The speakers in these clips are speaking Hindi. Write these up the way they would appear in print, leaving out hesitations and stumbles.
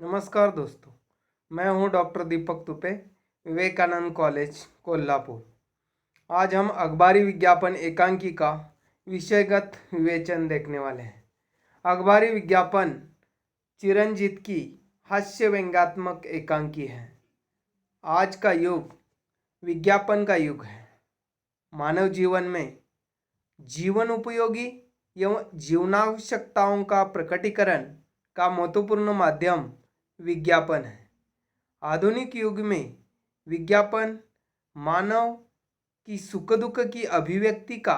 नमस्कार दोस्तों, मैं हूं डॉक्टर दीपक तुपे, विवेकानंद कॉलेज कोल्हापुर। आज हम अखबारी विज्ञापन एकांकी का विषयगत विवेचन देखने वाले हैं। अखबारी विज्ञापन चिरंजीत की हास्य व्यंग्यात्मक एकांकी है। आज का युग विज्ञापन का युग है। मानव जीवन में जीवन उपयोगी एवं जीवनावश्यकताओं का प्रकटीकरण का महत्वपूर्ण माध्यम विज्ञापन है। आधुनिक युग में विज्ञापन मानव की सुख दुख की अभिव्यक्ति का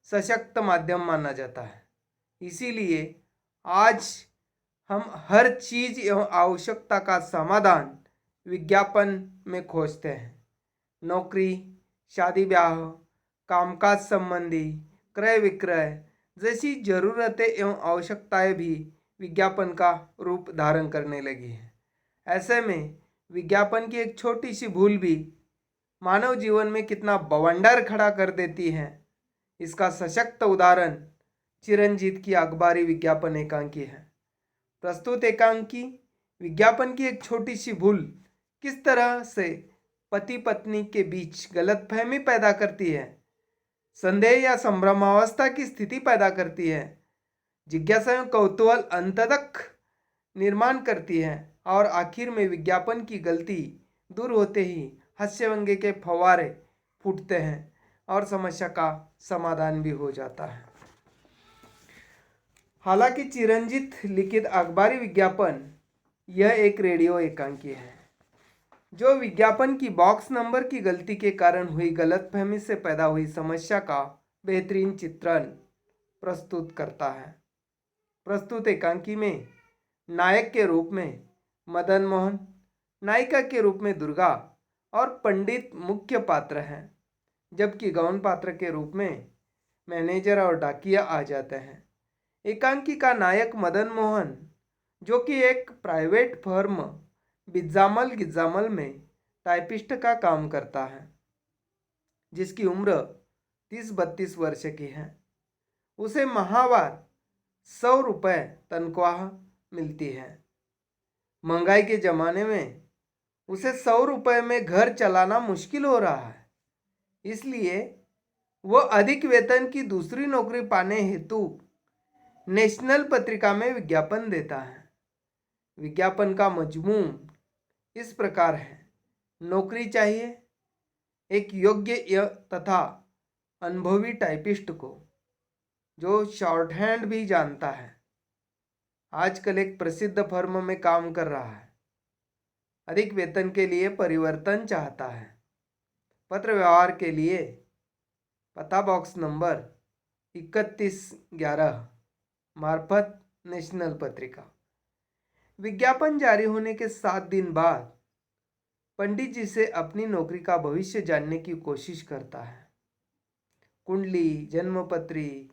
सशक्त माध्यम माना जाता है। इसीलिए आज हम हर चीज एवं आवश्यकता का समाधान विज्ञापन में खोजते हैं। नौकरी, शादी ब्याह, कामकाज संबंधी, क्रय विक्रय जैसी जरूरतें एवं आवश्यकताएं भी विज्ञापन का रूप धारण करने लगी हैं। ऐसे में विज्ञापन की एक छोटी सी भूल भी मानव जीवन में कितना बवंडर खड़ा कर देती है, इसका सशक्त उदाहरण चिरंजीत की अखबारी विज्ञापन एकांकी है। प्रस्तुत एकांकी विज्ञापन की एक छोटी सी भूल किस तरह से पति पत्नी के बीच गलतफहमी पैदा करती है, संदेह या संभ्रमावस्था की स्थिति पैदा करती है, जिज्ञासा एवं कौतूहल अंत तक निर्माण करती है और आखिर में विज्ञापन की गलती दूर होते ही हास्य व्यंग्य के फव्वारे फूटते हैं और समस्या का समाधान भी हो जाता है। हालांकि चिरंजीत लिखित अखबारी विज्ञापन यह एक रेडियो एकांकी है जो विज्ञापन की बॉक्स नंबर की गलती के कारण हुई गलतफहमी से पैदा हुई समस्या का बेहतरीन चित्रण प्रस्तुत करता है। प्रस्तुत एकांकी में नायक के रूप में मदन मोहन, नायिका के रूप में दुर्गा और पंडित मुख्य पात्र हैं, जबकि गौण पात्र के रूप में मैनेजर और डाकिया आ जाते हैं। एकांकी का नायक मदन मोहन, जो कि एक प्राइवेट फर्म बिज्जामल गिज्जामल में टाइपिस्ट का काम करता है, जिसकी उम्र 30-32 वर्ष की है, उसे माहवार 100 रुपये तनख्वाह मिलती है। महंगाई के ज़माने में उसे 100 रुपये में घर चलाना मुश्किल हो रहा है, इसलिए वह अधिक वेतन की दूसरी नौकरी पाने हेतु नेशनल पत्रिका में विज्ञापन देता है। विज्ञापन का मजमून इस प्रकार है: नौकरी चाहिए एक योग्य तथा अनुभवी टाइपिस्ट को, जो शॉर्ट हैंड भी जानता है, आजकल एक प्रसिद्ध फर्म में काम कर रहा है, अधिक वेतन के लिए परिवर्तन चाहता है, पत्र व्यवहार के लिए पता बॉक्स नंबर 3111 मार्फत नेशनल पत्रिका। विज्ञापन जारी होने के 7 दिन बाद पंडित जी से अपनी नौकरी का भविष्य जानने की कोशिश करता है। कुंडली, जन्मपत्री,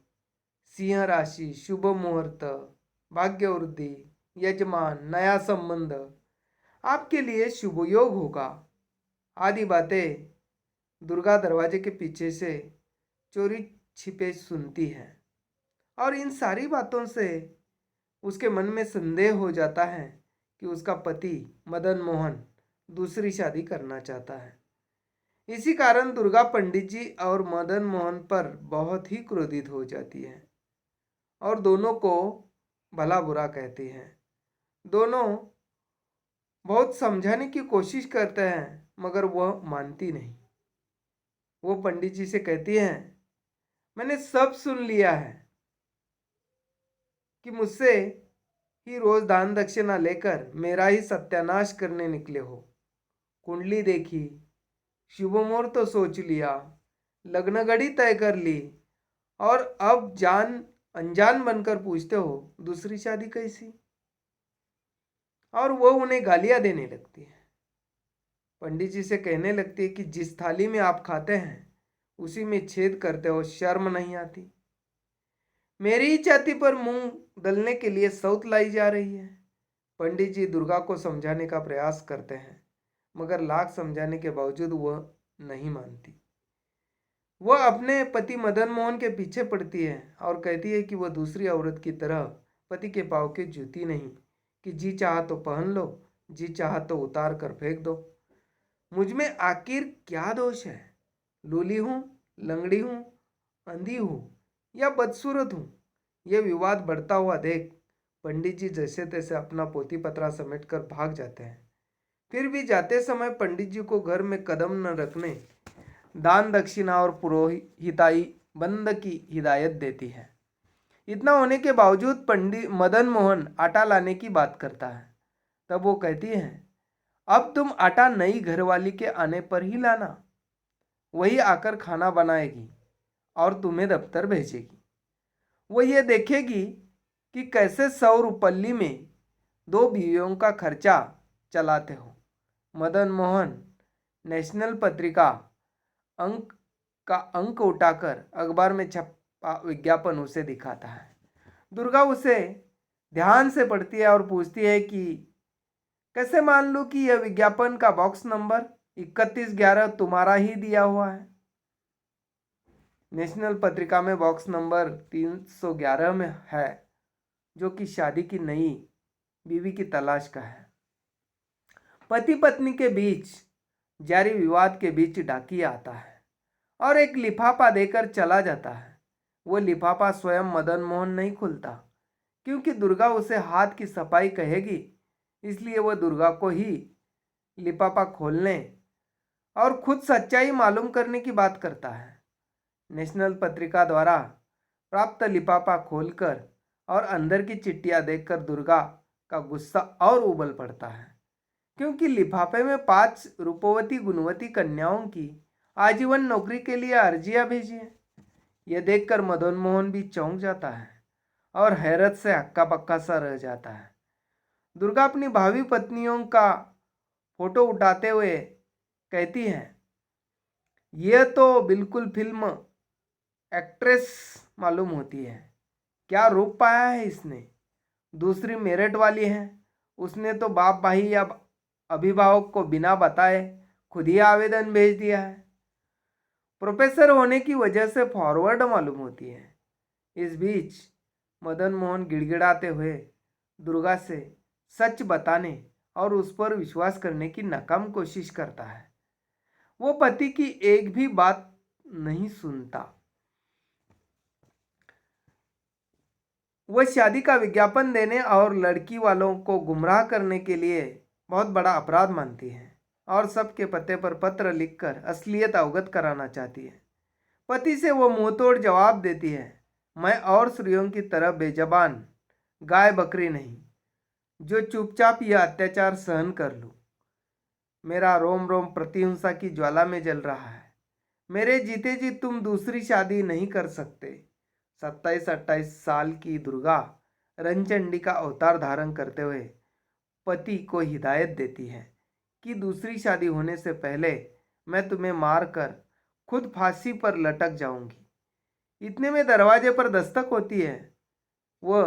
सिंह राशि, शुभ मुहूर्त, भाग्य वृद्धि, यजमान, नया संबंध, आपके लिए शुभ योग होगा आदि बातें दुर्गा दरवाजे के पीछे से चोरी छिपे सुनती है और इन सारी बातों से उसके मन में संदेह हो जाता है कि उसका पति मदन मोहन दूसरी शादी करना चाहता है। इसी कारण दुर्गा पंडित जी और मदन मोहन पर बहुत ही क्रोधित हो जाती है और दोनों को भला बुरा कहती है। दोनों बहुत समझाने की कोशिश करते हैं, मगर वह मानती नहीं। वो पंडित जी से कहती है, मैंने सब सुन लिया है कि मुझसे ही रोज दान दक्षिणा लेकर मेरा ही सत्यानाश करने निकले हो। कुंडली देखी, शुभ मुहूर्त तो सोच लिया, लग्न घड़ी तय कर ली और अब जान अनजान बनकर पूछते हो दूसरी शादी कैसी? और वो उन्हें गालियां देने लगती है। पंडित जी से कहने लगती है कि जिस थाली में आप खाते हैं उसी में छेद करते हो, शर्म नहीं आती? मेरी ही छाती पर मूंग दलने के लिए सौत लाई जा रही है। पंडित जी दुर्गा को समझाने का प्रयास करते हैं, मगर लाख समझाने के बावजूद वह नहीं मानती। वह अपने पति मदन मोहन के पीछे पड़ती है और कहती है कि वह दूसरी औरत की तरह पति के पाँव की जूती नहीं, कि जी चाहा तो पहन लो, जी चाहा तो उतार कर फेंक दो। मुझ में आखिर क्या दोष है? लूली हूँ, लंगड़ी हूँ, अंधी हूँ या बदसूरत हूँ? यह विवाद बढ़ता हुआ देख पंडित जी जैसे तैसे अपना पोती पतरा समेट कर भाग जाते हैं। फिर भी जाते समय पंडित जी को घर में कदम न रखने, दान दक्षिणा और पुरोहिताई बंद की हिदायत देती है। इतना होने के बावजूद पंडित मदन मोहन आटा लाने की बात करता है। तब वो कहती है, अब तुम आटा नई घरवाली के आने पर ही लाना, वही आकर खाना बनाएगी और तुम्हें दफ्तर भेजेगी। वो ये देखेगी कि कैसे 100 रुपल्ली में 2 बीवियों का खर्चा चलाते हो। मदन मोहन नेशनल पत्रिका अंक उठाकर अखबार में छपा विज्ञापन उसे दिखाता है। दुर्गा उसे ध्यान से पढ़ती है और पूछती है कि कैसे मान लूं कि यह विज्ञापन का बॉक्स नंबर 3111 तुम्हारा ही दिया हुआ है? नेशनल पत्रिका में बॉक्स नंबर 311 में है, जो कि शादी की नई बीवी की तलाश का है। पति पत्नी के बीच जारी विवाद के बीच डाकिया आता है और एक लिफाफा देकर चला जाता है। वो लिफाफा स्वयं मदन मोहन नहीं खुलता, क्योंकि दुर्गा उसे हाथ की सफाई कहेगी, इसलिए वह दुर्गा को ही लिफाफा खोलने और खुद सच्चाई मालूम करने की बात करता है। नेशनल पत्रिका द्वारा प्राप्त लिफाफा खोलकर और अंदर की चिट्ठियां देखकर दुर्गा का गुस्सा और उबल पड़ता है, क्योंकि लिफाफे में 5 रूपवती गुणवती कन्याओं की आजीवन नौकरी के लिए अर्जियां भेजी है। यह देखकर मदन मोहन भी चौंक जाता है और हैरत से हक्का बक्का सा रह जाता है। दुर्गा अपनी भावी पत्नियों का फोटो उठाते हुए कहती है, यह तो बिल्कुल फिल्म एक्ट्रेस मालूम होती है। क्या रूप पाया है इसने। दूसरी मेरठ वाली है, उसने तो बाप भाई या अभिभावक को बिना बताए खुद ही आवेदन भेज दिया है। प्रोफेसर होने की वजह से फॉरवर्ड मालूम होती है। इस बीच मदन मोहन गिड़गिड़ाते हुए दुर्गा से सच बताने और उस पर विश्वास करने की नाकाम कोशिश करता है। वो पति की एक भी बात नहीं सुनता। वह शादी का विज्ञापन देने और लड़की वालों को गुमराह करने के लिए बहुत बड़ा अपराध मानती है और सबके पते पर पत्र लिखकर असलियत अवगत कराना चाहती है। पति से वो मुंहतोड़ जवाब देती है, मैं और स्त्रियों की तरह बेजबान गाय बकरी नहीं, जो चुपचाप यह अत्याचार सहन कर लूं। मेरा रोम रोम प्रतिहिंसा की ज्वाला में जल रहा है। मेरे जीते जी तुम दूसरी शादी नहीं कर सकते। 27-28 साल की दुर्गा रंचंडी का अवतार धारण करते हुए पति को हिदायत देती है कि दूसरी शादी होने से पहले मैं तुम्हें मार कर खुद फांसी पर लटक जाऊंगी। इतने में दरवाजे पर दस्तक होती है। वह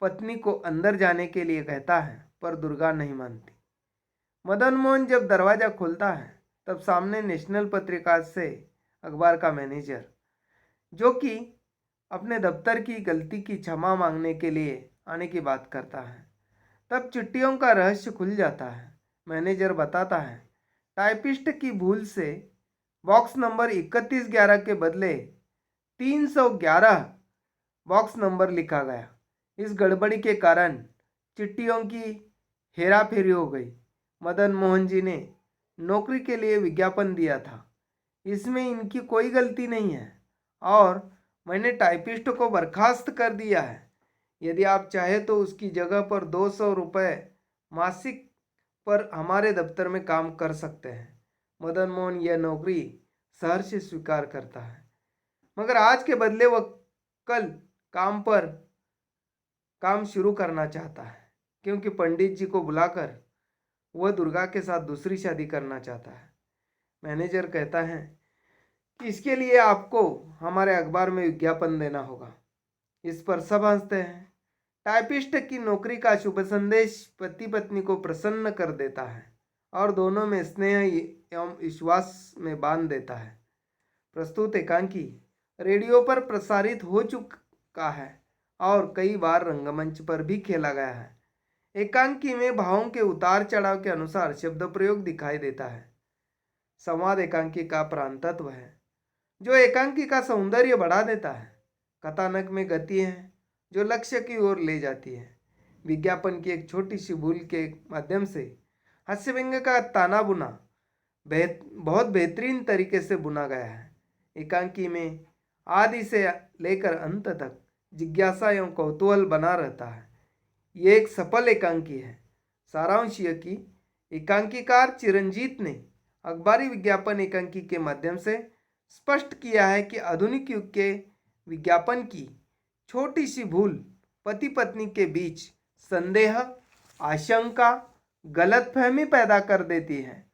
पत्नी को अंदर जाने के लिए कहता है, पर दुर्गा नहीं मानती। मदन मोहन जब दरवाजा खोलता है तब सामने नेशनल पत्रिका से अखबार का मैनेजर, जो कि अपने दफ्तर की गलती की क्षमा मांगने के लिए आने की बात करता है। तब चिट्ठियों का रहस्य खुल जाता है। मैनेजर बताता है, टाइपिस्ट की भूल से बॉक्स नंबर 3111 के बदले 311 बॉक्स नंबर लिखा गया। इस गड़बड़ी के कारण चिट्ठियों की हेराफेरी हो गई। मदन मोहन जी ने नौकरी के लिए विज्ञापन दिया था, इसमें इनकी कोई गलती नहीं है और मैंने टाइपिस्ट को बर्खास्त कर दिया है। यदि आप चाहें तो उसकी जगह पर 200 रुपये मासिक पर हमारे दफ्तर में काम कर सकते हैं। मदन मोहन यह नौकरी सहर्ष से स्वीकार करता है, मगर आज के बदले वह कल काम शुरू करना चाहता है, क्योंकि पंडित जी को बुलाकर वह दुर्गा के साथ दूसरी शादी करना चाहता है। मैनेजर कहता है कि इसके लिए आपको हमारे अखबार में विज्ञापन देना होगा। इस पर सब हंसते हैं। टाइपिस्ट की नौकरी का शुभ संदेश पति पत्नी को प्रसन्न कर देता है और दोनों में स्नेह एवं विश्वास में बांध देता है। प्रस्तुत एकांकी रेडियो पर प्रसारित हो चुका है और कई बार रंगमंच पर भी खेला गया है। एकांकी में भावों के उतार चढ़ाव के अनुसार शब्द प्रयोग दिखाई देता है। संवाद एकांकी का प्राणतत्व है जो एकांकी का सौंदर्य बढ़ा देता है। कथानक में गति है जो लक्ष्य की ओर ले जाती है। विज्ञापन की एक छोटी सी भूल के माध्यम से हास्य व्यंग्य का ताना बुना बहुत बेहतरीन तरीके से बुना गया है। एकांकी में आदि से लेकर अंत तक जिज्ञासा एवं कौतूहल बना रहता है। ये एक सफल एकांकी है। सारांश यह कि एकांकीकार चिरंजीत ने अखबारी विज्ञापन एकांकी के माध्यम से स्पष्ट किया है कि आधुनिक युग के विज्ञापन की छोटी सी भूल पति पत्नी के बीच संदेह, आशंका, गलतफहमी पैदा कर देती है।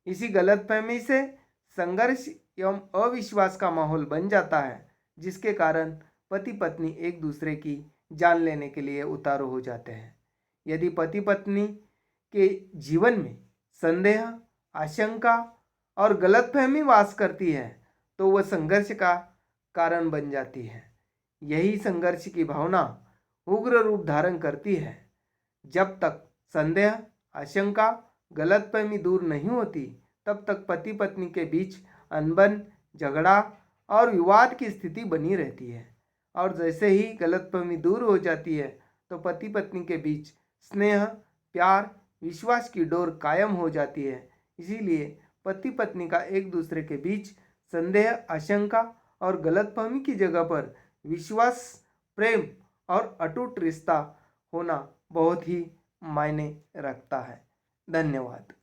इसी गलतफहमी से संघर्ष एवं अविश्वास का माहौल बन जाता है, जिसके कारण पति पत्नी एक दूसरे की जान लेने के लिए उतारू हो जाते हैं। यदि पति पत्नी के जीवन में संदेह, आशंका और गलतफहमी वास करती है तो वह संघर्ष का कारण बन जाती है। यही संघर्ष की भावना उग्र रूप धारण करती है। जब तक संदेह, आशंका, गलतफहमी दूर नहीं होती तब तक पति पत्नी के बीच अनबन, झगड़ा और विवाद की स्थिति बनी रहती है। और जैसे ही गलतफहमी दूर हो जाती है तो पति पत्नी के बीच स्नेह, प्यार, विश्वास की डोर कायम हो जाती है। इसीलिए पति पत्नी का एक दूसरे के बीच संदेह, आशंका और गलतफहमी की जगह पर विश्वास, प्रेम और अटूट रिश्ता होना बहुत ही मायने रखता है। धन्यवाद।